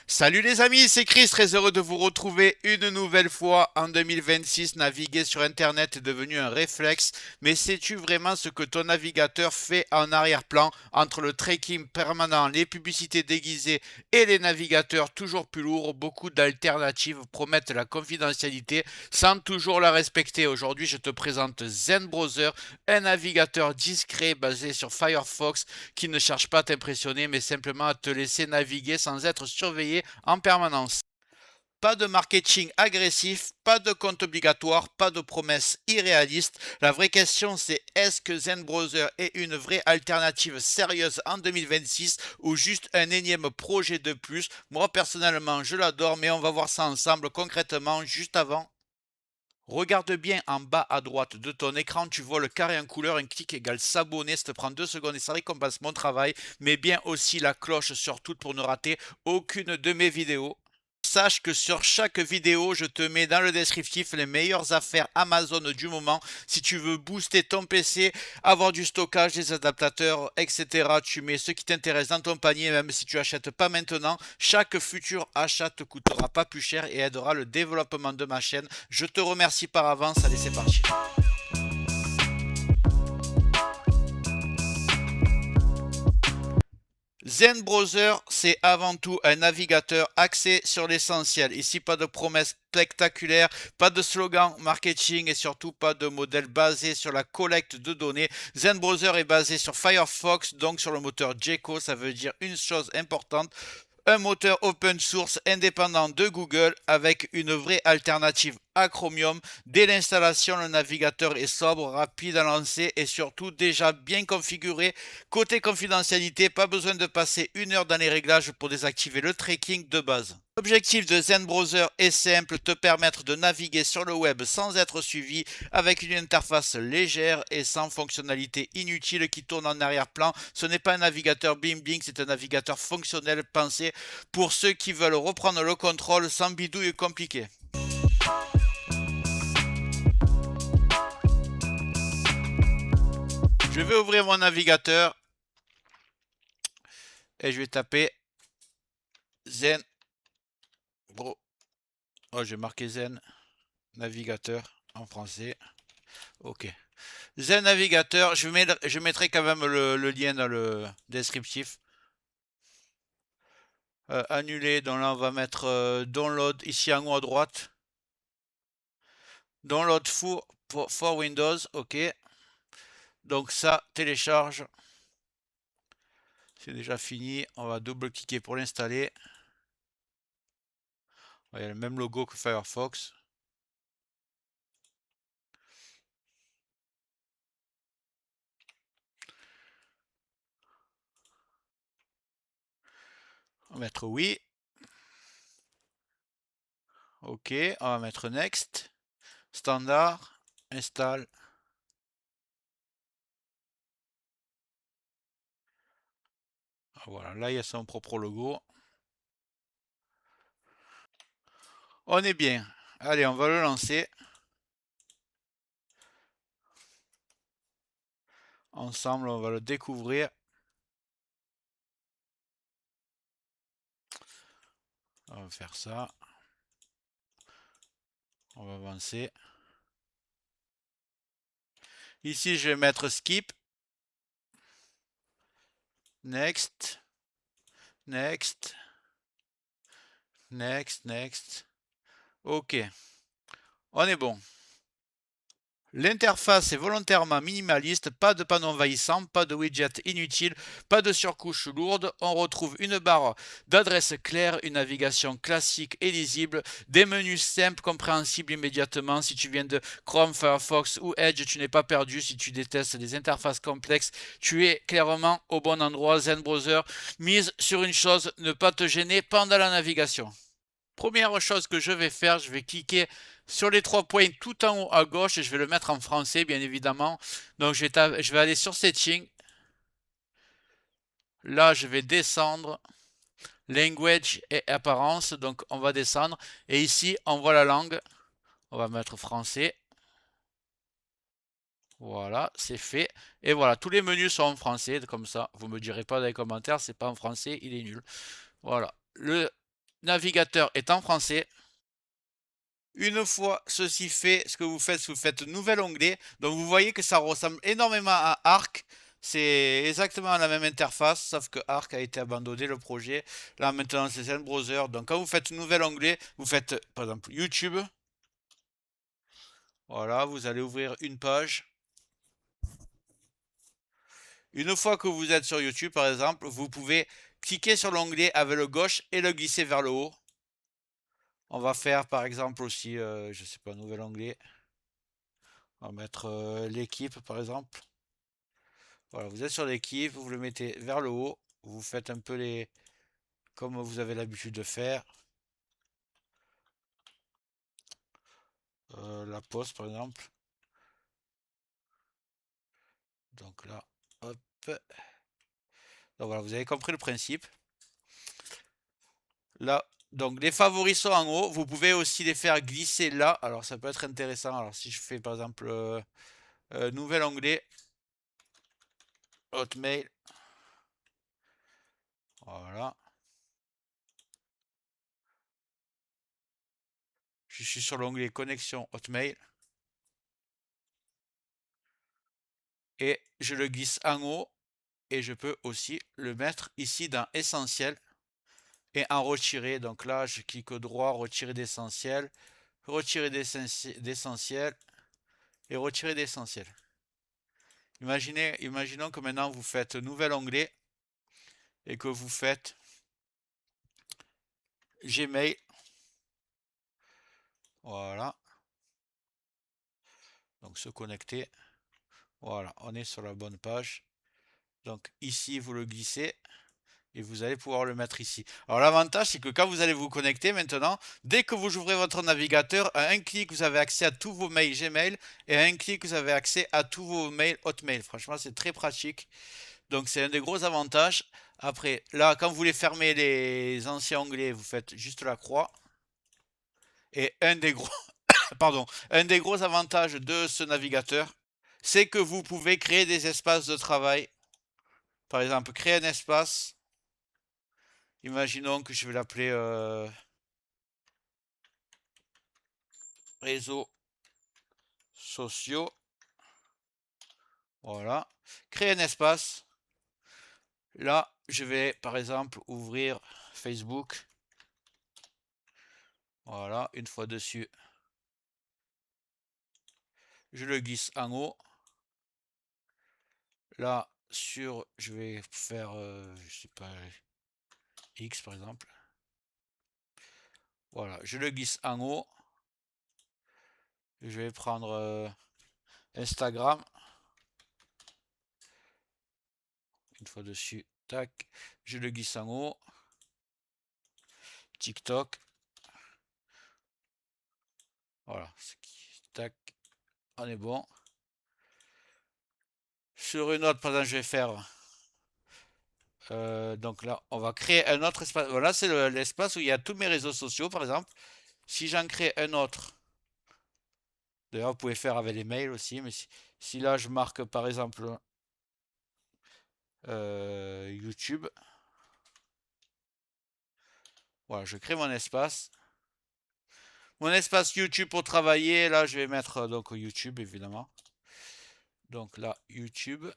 Salut les amis, c'est Chris, très heureux de vous retrouver une nouvelle fois en 2026. Naviguer sur Internet est devenu un réflexe, mais sais-tu vraiment ce que ton navigateur fait en arrière-plan entre le tracking permanent, les publicités déguisées et les navigateurs toujours plus lourds? Beaucoup d'alternatives promettent la confidentialité sans toujours la respecter. Aujourd'hui, je te présente Zen Browser, un navigateur discret basé sur Firefox qui ne cherche pas à t'impressionner mais simplement à te laisser naviguer sans être surveillé en permanence. Pas de marketing agressif, pas de compte obligatoire, pas de promesses irréalistes. La vraie question c'est est-ce que Zen Browser est une vraie alternative sérieuse en 2026 ou juste un énième projet de plus? Moi personnellement je l'adore mais on va voir ça ensemble concrètement juste avant. Regarde bien en bas à droite de ton écran, tu vois le carré en couleur, un clic égale s'abonner, ça te prend 2 secondes et ça récompense mon travail, mais bien aussi la cloche sur toute pour ne rater aucune de mes vidéos. Sache que sur chaque vidéo, je te mets dans le descriptif les meilleures affaires Amazon du moment. Si tu veux booster ton PC, avoir du stockage, des adaptateurs, etc., tu mets ce qui t'intéresse dans ton panier, même si tu achètes pas maintenant. Chaque futur achat te coûtera pas plus cher et aidera le développement de ma chaîne. Je te remercie par avance. Allez, c'est parti. Zen Browser, c'est avant tout un navigateur axé sur l'essentiel. Ici, pas de promesses spectaculaires, pas de slogan marketing et surtout pas de modèle basé sur la collecte de données. Zen Browser est basé sur Firefox, donc sur le moteur Gecko. Ça veut dire une chose importante: un moteur open source indépendant de Google avec une vraie alternative à Chromium. Dès l'installation, le navigateur est sobre, rapide à lancer et surtout déjà bien configuré. Côté confidentialité, pas besoin de passer 1 heure dans les réglages pour désactiver le tracking de base. L'objectif de Zen Browser est simple: te permettre de naviguer sur le web sans être suivi, avec une interface légère et sans fonctionnalités inutiles qui tournent en arrière-plan. Ce n'est pas un navigateur bling bling, c'est un navigateur fonctionnel pensé pour ceux qui veulent reprendre le contrôle sans bidouille compliqué. Je vais ouvrir mon navigateur et je vais taper Zen Bro. Oh, j'ai marqué Zen Navigateur en français. Ok. Zen Navigateur, je mettrai quand même le lien dans le descriptif. Annuler, donc là on va mettre download ici en haut à droite. Download for Windows, ok. Donc ça télécharge. C'est déjà fini. On va double-cliquer pour l'installer. Il y a le même logo que Firefox. On va mettre oui. Ok, on va mettre next. Standard. Install. Voilà, là il y a son propre logo. On est bien. Allez, on va le lancer. Ensemble, on va le découvrir. On va faire ça. On va avancer. Ici, je vais mettre skip. Next. Next. Next. Next. Ok. On est bon. L'interface est volontairement minimaliste, pas de panneau envahissant, pas de widget inutile, pas de surcouche lourde. On retrouve une barre d'adresse claire, une navigation classique et lisible, des menus simples, compréhensibles immédiatement. Si tu viens de Chrome, Firefox ou Edge, tu n'es pas perdu. Si tu détestes les interfaces complexes, tu es clairement au bon endroit. Zen Browser mise sur une chose: ne pas te gêner pendant la navigation. Première chose que je vais faire, je vais cliquer sur les 3 points tout en haut à gauche et je vais le mettre en français, bien évidemment. Donc je vais aller sur Settings. Là, je vais descendre. Language et apparence. Donc on va descendre. Et ici, on voit la langue. On va mettre français. Voilà, c'est fait. Et voilà, tous les menus sont en français, comme ça. Vous me direz pas dans les commentaires, c'est pas en français, il est nul. Voilà, le navigateur est en français. Une fois ceci fait, ce que vous faites nouvel onglet. Donc vous voyez que ça ressemble énormément à Arc. C'est exactement la même interface, sauf que Arc a été abandonné le projet. Là maintenant c'est un browser. Donc quand vous faites nouvel onglet, vous faites par exemple YouTube. Voilà, vous allez ouvrir une page. Une fois que vous êtes sur YouTube par exemple, vous pouvez cliquer sur l'onglet avec le gauche et le glisser vers le haut. On va faire par exemple aussi, je sais pas, un nouvel onglet. On va mettre l'équipe par exemple. Voilà, vous êtes sur l'équipe, vous le mettez vers le haut, vous faites un peu les comme vous avez l'habitude de faire. La pause par exemple. Donc là, hop. Donc voilà, vous avez compris le principe. Là, donc les favoris sont en haut. Vous pouvez aussi les faire glisser là. Alors ça peut être intéressant. Alors si je fais par exemple nouvel onglet, Hotmail. Voilà. Je suis sur l'onglet connexion Hotmail. Et je le glisse en haut. Et je peux aussi le mettre ici dans Essentiel. Et en retirer. Donc là, je clique au droit, retirer d'essentiel. Retirer d'essentiel. Et retirer d'essentiel. Imaginons que maintenant vous faites nouvel onglet. Et que vous faites Gmail. Voilà. Donc se connecter. Voilà, on est sur la bonne page. Donc ici, vous le glissez et vous allez pouvoir le mettre ici. Alors l'avantage, c'est que quand vous allez vous connecter maintenant, dès que vous ouvrez votre navigateur, à un clic, vous avez accès à tous vos mails Gmail et à un clic, vous avez accès à tous vos mails Hotmail. Franchement, c'est très pratique. Donc c'est un des gros avantages. Après, là, quand vous voulez fermer les anciens onglets, vous faites juste la croix. Et un des gros, pardon, un des gros avantages de ce navigateur, c'est que vous pouvez créer des espaces de travail. Par exemple, créer un espace. Imaginons que je vais l'appeler réseaux sociaux. Voilà. Créer un espace. Là, je vais par exemple ouvrir Facebook. Voilà, une fois dessus, je le glisse en haut. Là, je vais faire, je sais pas, X par exemple. Voilà, je le glisse en haut. Je vais prendre Instagram. Une fois dessus, tac, je le glisse en haut. TikTok. Voilà, tac, on est bon. Sur une autre, par exemple, je vais faire. Donc là, on va créer un autre espace. Voilà, c'est l'espace où il y a tous mes réseaux sociaux, par exemple. Si j'en crée un autre, d'ailleurs, vous pouvez faire avec les mails aussi, mais si là, je marque, par exemple, YouTube. Voilà, je crée mon espace. Mon espace YouTube pour travailler, là, je vais mettre donc YouTube, évidemment. Donc là, YouTube.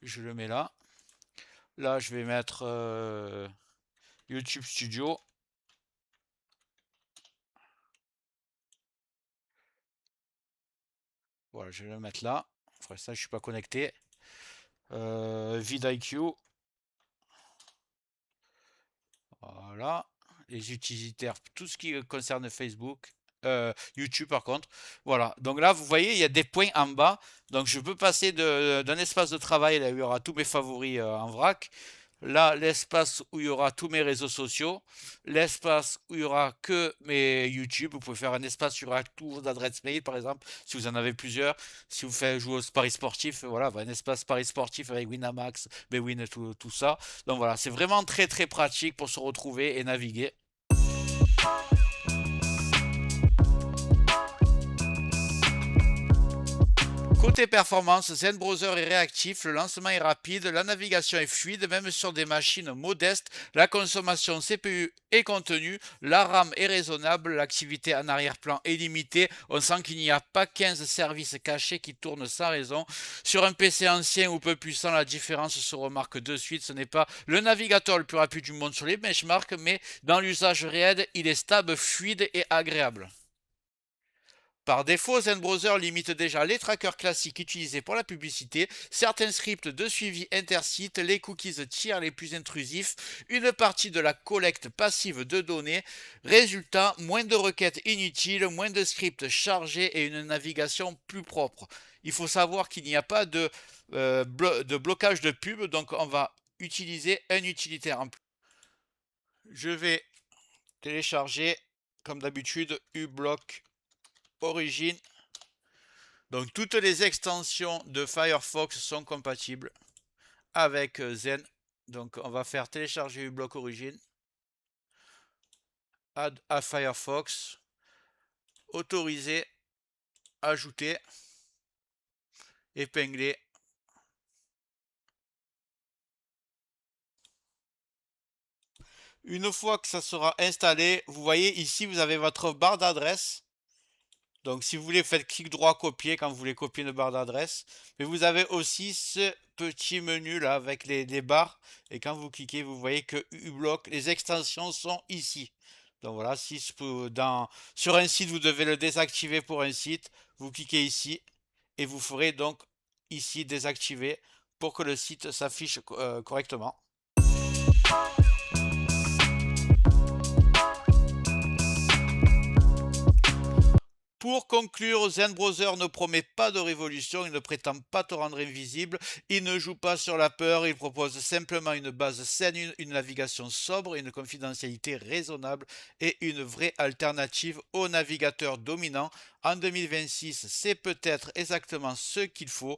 Je le mets là. Là, je vais mettre YouTube Studio. Voilà, je vais le mettre là. Pour ça, je suis pas connecté. vidIQ. Voilà. Les utilitaires, tout ce qui concerne Facebook. YouTube par contre. Voilà. Donc là, vous voyez, il y a des points en bas. Donc je peux passer d'un espace de travail là où il y aura tous mes favoris en vrac. Là, l'espace où il y aura tous mes réseaux sociaux. L'espace où il y aura que mes YouTube. Vous pouvez faire un espace où il y aura tous vos adresses mail, par exemple, si vous en avez plusieurs. Si vous faites jouer au paris sportif, voilà, un espace paris sportif avec Winamax, Bwin et tout ça. Donc voilà, c'est vraiment très très pratique pour se retrouver et naviguer. Côté performance, Zen Browser est réactif, le lancement est rapide, la navigation est fluide, même sur des machines modestes, la consommation CPU est contenue, la RAM est raisonnable, l'activité en arrière-plan est limitée, on sent qu'il n'y a pas 15 services cachés qui tournent sans raison. Sur un PC ancien ou peu puissant, la différence se remarque de suite, ce n'est pas le navigateur le plus rapide du monde sur les benchmarks, mais dans l'usage réel, il est stable, fluide et agréable. Par défaut, ZenBrowser limite déjà les trackers classiques utilisés pour la publicité, certains scripts de suivi intersite, les cookies tiers les plus intrusifs, une partie de la collecte passive de données. Résultat, moins de requêtes inutiles, moins de scripts chargés et une navigation plus propre. Il faut savoir qu'il n'y a pas de blocage de pub, donc on va utiliser un utilitaire en plus. Je vais télécharger, comme d'habitude, uBlock Origin. Donc toutes les extensions de Firefox sont compatibles avec Zen. Donc on va faire télécharger uBlock Origin, add à Firefox, autoriser, ajouter, épingler. Une fois que ça sera installé, vous voyez ici vous avez votre barre d'adresse. Donc si vous voulez, faites clic droit copier quand vous voulez copier une barre d'adresse. Mais vous avez aussi ce petit menu là avec les barres. Et quand vous cliquez, vous voyez que uBlock, les extensions sont ici. Donc voilà, si sur un site, vous devez le désactiver pour un site, vous cliquez ici et vous ferez donc ici désactiver pour que le site s'affiche correctement. Pour conclure, ZenBrowser ne promet pas de révolution, il ne prétend pas te rendre invisible, il ne joue pas sur la peur, il propose simplement une base saine, une navigation sobre, une confidentialité raisonnable et une vraie alternative au navigateur dominant. En 2026, c'est peut-être exactement ce qu'il faut.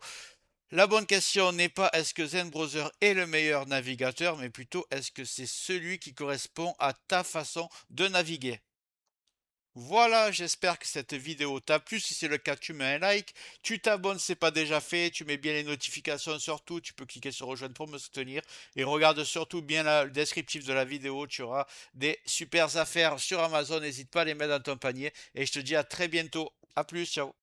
La bonne question n'est pas est-ce que ZenBrowser est le meilleur navigateur, mais plutôt est-ce que c'est celui qui correspond à ta façon de naviguer. Voilà, j'espère que cette vidéo t'a plu. Si c'est le cas, tu mets un like, tu t'abonnes si ce n'est pas déjà fait, tu mets bien les notifications surtout, tu peux cliquer sur rejoindre pour me soutenir et regarde surtout bien le descriptif de la vidéo, tu auras des super affaires sur Amazon, n'hésite pas à les mettre dans ton panier et je te dis à très bientôt. À plus, ciao.